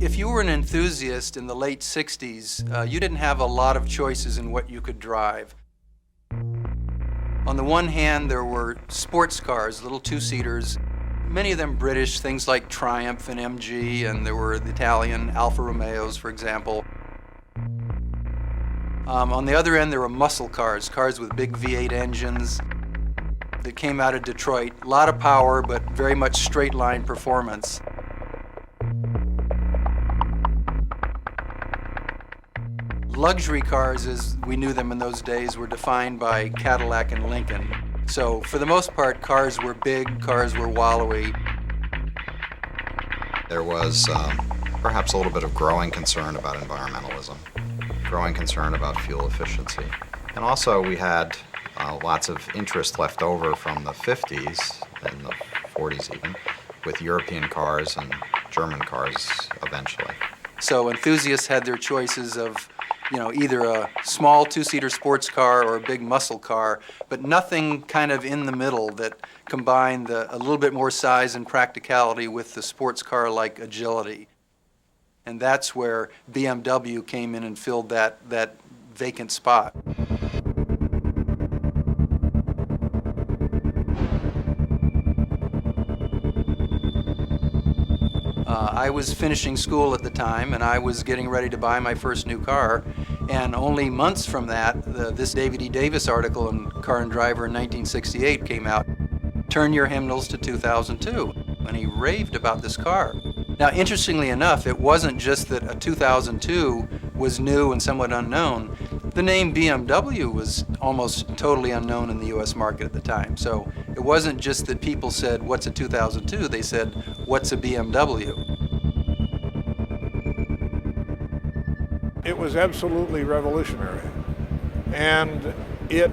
If you were an enthusiast in the late 60s, you didn't have a lot of choices in what you could drive. On the one hand, there were sports cars, little two-seaters, many of them British, things like Triumph and MG, and there were the Italian Alfa Romeos, for example. On the other end, there were muscle cars, cars with big V8 engines that came out of Detroit. A lot of power, but very much straight-line performance. Luxury cars, as we knew them in those days, were defined by Cadillac and Lincoln. So for the most part, cars were big, cars were wallowy. There was perhaps a little bit of growing concern about environmentalism, growing concern about fuel efficiency. And also we had lots of interest left over from the 50s and the 40s even, with European cars and German cars eventually. So enthusiasts had their choices of, either a small two-seater sports car or a big muscle car, but nothing kind of in the middle that combined a little bit more size and practicality with the sports car-like agility. And that's where BMW came in and filled that vacant spot. I was finishing school at the time, and I was getting ready to buy my first new car. And only months from that, this David E. Davis article in Car and Driver in 1968 came out, Turn Your Hymnals to 2002, and he raved about this car. Now, interestingly enough, it wasn't just that a 2002 was new and somewhat unknown. The name BMW was almost totally unknown in the U.S. market at the time. So it wasn't just that people said, what's a 2002? They said, what's a BMW? It was absolutely revolutionary. And it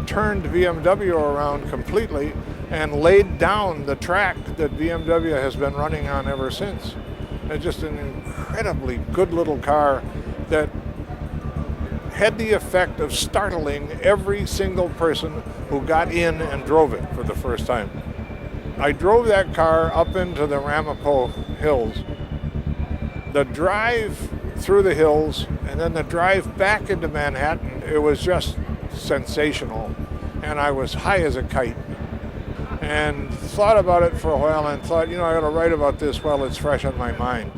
turned BMW around completely and laid down the track that BMW has been running on ever since. It's just an incredibly good little car that had the effect of startling every single person who got in and drove it for the first time. I drove that car up into the Ramapo Hills. The drive through the hills and then the drive back into Manhattan, it was just sensational. And I was high as a kite. And thought about it for a while and thought, I ought to write about this while it's fresh on my mind.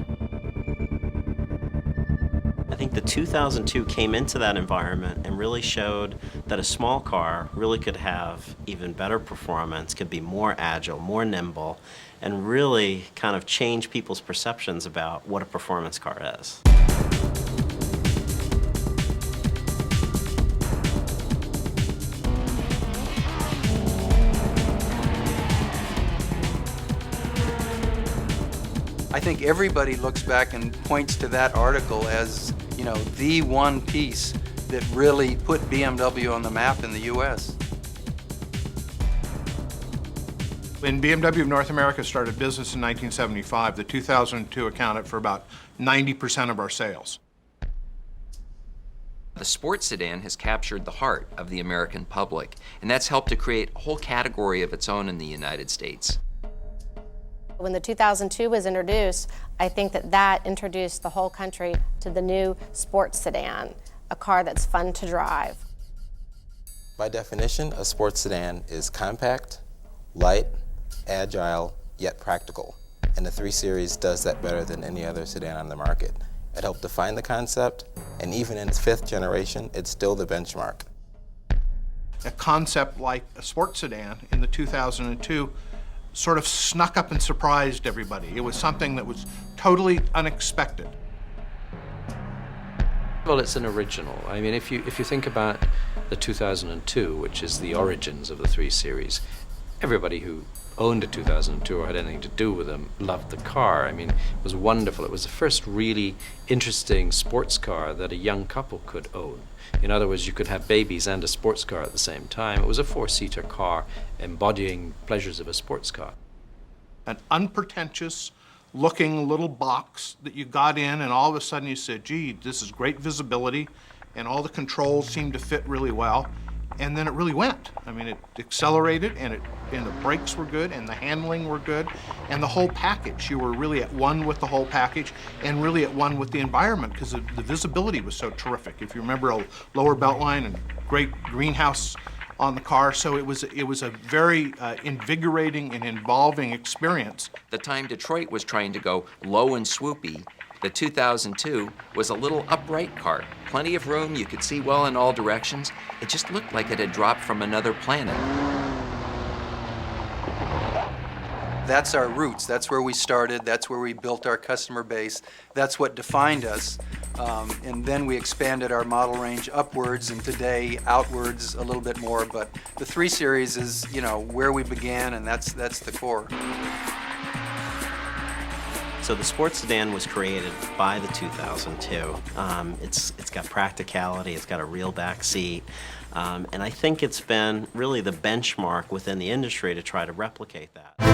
I think the 2002 came into that environment and really showed that a small car really could have even better performance, could be more agile, more nimble, and really kind of change people's perceptions about what a performance car is. I think everybody looks back and points to that article as, the one piece that really put BMW on the map in the U.S. When BMW of North America started business in 1975, the 2002 accounted for about 90% of our sales. The sports sedan has captured the heart of the American public, and that's helped to create a whole category of its own in the United States. When the 2002 was introduced, I think that introduced the whole country to the new sports sedan, a car that's fun to drive. By definition, a sports sedan is compact, light, agile, yet practical. And the 3 Series does that better than any other sedan on the market. It helped define the concept, and even in its 5th generation, it's still the benchmark. A concept like a sports sedan in the 2002 sort of snuck up and surprised everybody. It was something that was totally unexpected. Well, it's an original. I mean, if you think about the 2002, which is the origins of the 3 Series, everybody who owned a 2002 or had anything to do with them loved the car. I mean, it was wonderful. It was the first really interesting sports car that a young couple could own. In other words, you could have babies and a sports car at the same time. It was a 4-seater car embodying pleasures of a sports car. An unpretentious looking little box that you got in, and all of a sudden you said, gee, this is great visibility, and all the controls seem to fit really well. and then it really went. I mean, it accelerated, and the brakes were good, and the handling were good, and the whole package. You were really at one with the whole package, and really at one with the environment, because the visibility was so terrific. If you remember, a lower belt line and great greenhouse on the car, so it was a very invigorating and involving experience. The time Detroit was trying to go low and swoopy, the 2002 was a little upright car. Plenty of room, you could see well in all directions. It just looked like it had dropped from another planet. That's our roots. That's where we started. That's where we built our customer base. That's what defined us. And then we expanded our model range upwards, and today outwards a little bit more. But the 3 Series is, you know, where we began, and that's the core. So the sports sedan was created by the 2002. It's got practicality, it's got a real back seat, and I think it's been really the benchmark within the industry to try to replicate that.